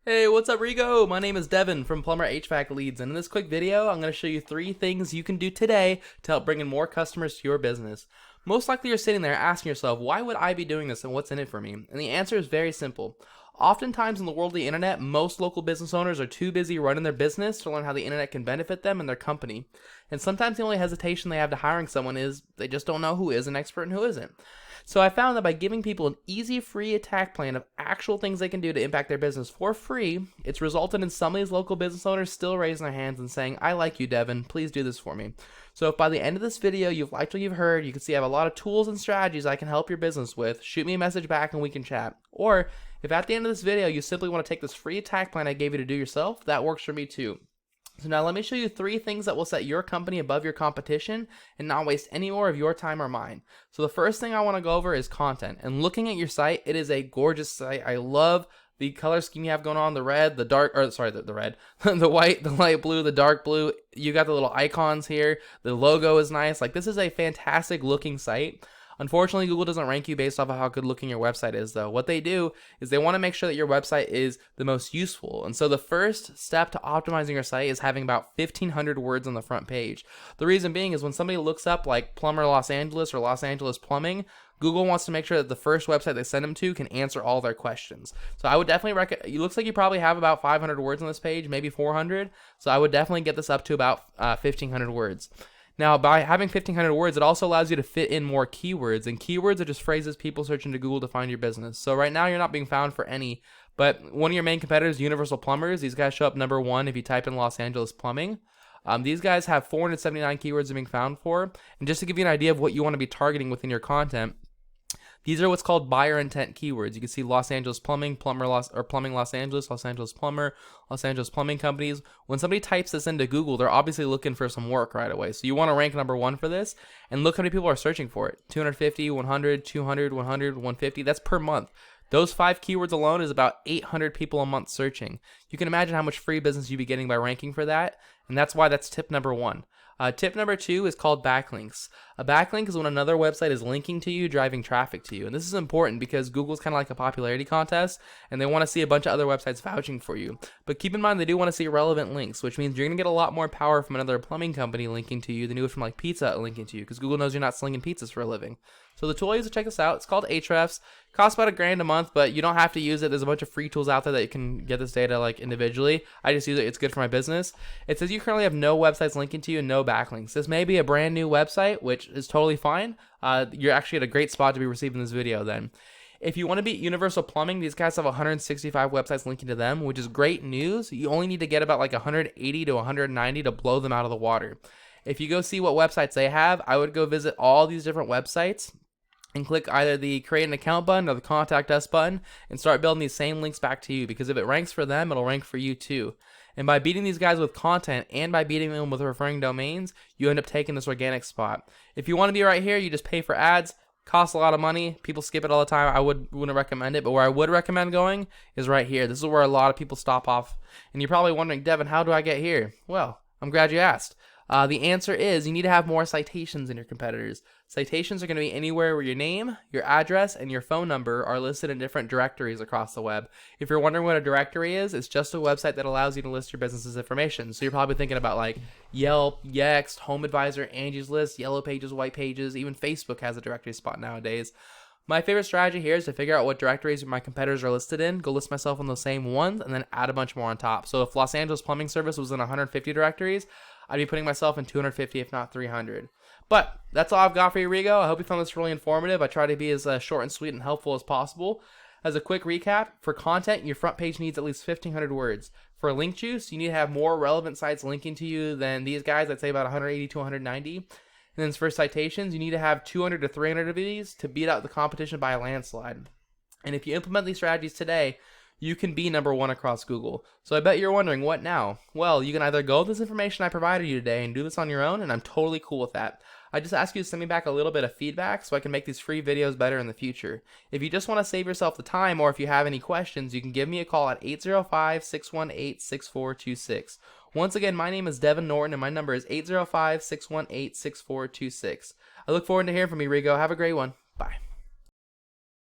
Hey, what's up, Rigo? My name is Devin from Plumber HVAC Leads, and in this quick video, I'm going to show you 3 things you can do today to help bring in more customers to your business. Most likely you're sitting there asking yourself, why would I be doing this and what's in it for me? And the answer is very simple. Oftentimes in the world of the internet, most local business owners are too busy running their business to learn how the internet can benefit them and their company. And sometimes the only hesitation they have to hiring someone is they just don't know who is an expert and who isn't. So I found that by giving people an easy, free attack plan of actual things they can do to impact their business for free, it's resulted in some of these local business owners still raising their hands and saying, I like you, Devin, please do this for me. So if by the end of this video you've liked what you've heard, you can see I have a lot of tools and strategies I can help your business with, shoot me a message back and we can chat. Or if at the end of this video you simply want to take this free attack plan I gave you to do yourself, that works for me too. So now let me show you 3 things that will set your company above your competition and not waste any more of your time or mine. So the first thing I want to go over is content. And looking at your site, it is a gorgeous site. I love the color scheme you have going on, the red, the dark, or sorry, the red, the white, the light blue, the dark blue. You got the little icons here. The logo is nice. Like, this is a fantastic looking site. Unfortunately, Google doesn't rank you based off of how good looking your website is, though. What they do is they want to make sure that your website is the most useful. And so the first step to optimizing your site is having about 1,500 words on the front page. The reason being is when somebody looks up like Plumber Los Angeles or Los Angeles Plumbing, Google wants to make sure that the first website they send them to can answer all their questions. So I would definitely recommend, it looks like you probably have about 500 words on this page, maybe 400. So I would definitely get this up to about 1,500 words. Now, by having 1,500 words, it also allows you to fit in more keywords, and keywords are just phrases people search into Google to find your business. So right now, you're not being found for any, but one of your main competitors, Universal Plumbers, these guys show up number 1 if you type in Los Angeles Plumbing. These guys have 479 keywords they're being found for, and just to give you an idea of what you want to be targeting within your content, these are what's called buyer intent keywords. You can see Los Angeles Plumbing, Plumbing Los Angeles, Los Angeles Plumber, Los Angeles Plumbing Companies. When somebody types this into Google, they're obviously looking for some work right away. So you want to rank number 1 for this, and look how many people are searching for it. 250, 100, 200, 100, 150. That's per month. Those 5 keywords alone is about 800 people a month searching. You can imagine how much free business you'd be getting by ranking for that, and that's why that's tip number 1. Tip number 2 is called backlinks. A backlink is when another website is linking to you, driving traffic to you. And this is important because Google's kind of like a popularity contest, and they want to see a bunch of other websites vouching for you. But keep in mind, they do want to see relevant links, which means you're going to get a lot more power from another plumbing company linking to you than you would from like Pizza Hut linking to you, because Google knows you're not slinging pizzas for a living. So the tool I use to check this out, it's called Ahrefs. Costs about $1,000 a month, but you don't have to use it. There's a bunch of free tools out there that you can get this data like individually. I just use it. It's good for my business. It says you currently have no websites linking to you and no backlinks. This may be a brand new website, which is totally fine. You're actually at a great spot to be receiving this video then. If you want to beat Universal Plumbing, these guys have 165 websites linking to them, which is great news. You only need to get about like 180 to 190 to blow them out of the water. If you go see what websites they have, I would go visit all these different websites and click either the create an account button or the contact us button and start building these same links back to you, because if it ranks for them, it'll rank for you too. And by beating these guys with content and by beating them with referring domains, you end up taking this organic spot. If you want to be right here, you just pay for ads. Costs a lot of money. People skip it all the time. I wouldn't recommend it, but where I would recommend going is right here. This is where a lot of people stop off. And you're probably wondering, Devin, how do I get here? Well, I'm glad you asked. The answer is you need to have more citations than your competitors. Citations are going to be anywhere where your name, your address, and your phone number are listed in different directories across the web. If you're wondering what a directory is, it's just a website that allows you to list your business's information. So you're probably thinking about like Yelp, Yext, HomeAdvisor, Angie's List, Yellow Pages, White Pages. Even Facebook has a directory spot nowadays. My favorite strategy here is to figure out what directories my competitors are listed in, go list myself on those same ones, and then add a bunch more on top. So if Los Angeles Plumbing Service was in 150 directories, I'd be putting myself in 250, if not 300. But that's all I've got for you, Rigo. I hope you found this really informative. I try to be as short and sweet and helpful as possible. As a quick recap, for content, your front page needs at least 1,500 words. For link juice, you need to have more relevant sites linking to you than these guys. I'd say about 180 to 190. And then for citations, you need to have 200 to 300 of these to beat out the competition by a landslide. And if you implement these strategies today, you can be number 1 across Google. So I bet you're wondering, what now? Well, you can either go with this information I provided you today and do this on your own, and I'm totally cool with that. I just ask you to send me back a little bit of feedback so I can make these free videos better in the future. If you just want to save yourself the time, or if you have any questions, you can give me a call at 805-618-6426. Once again, my name is Devin Norton, and my number is 805-618-6426. I look forward to hearing from you, Rigo. Have a great one. Bye.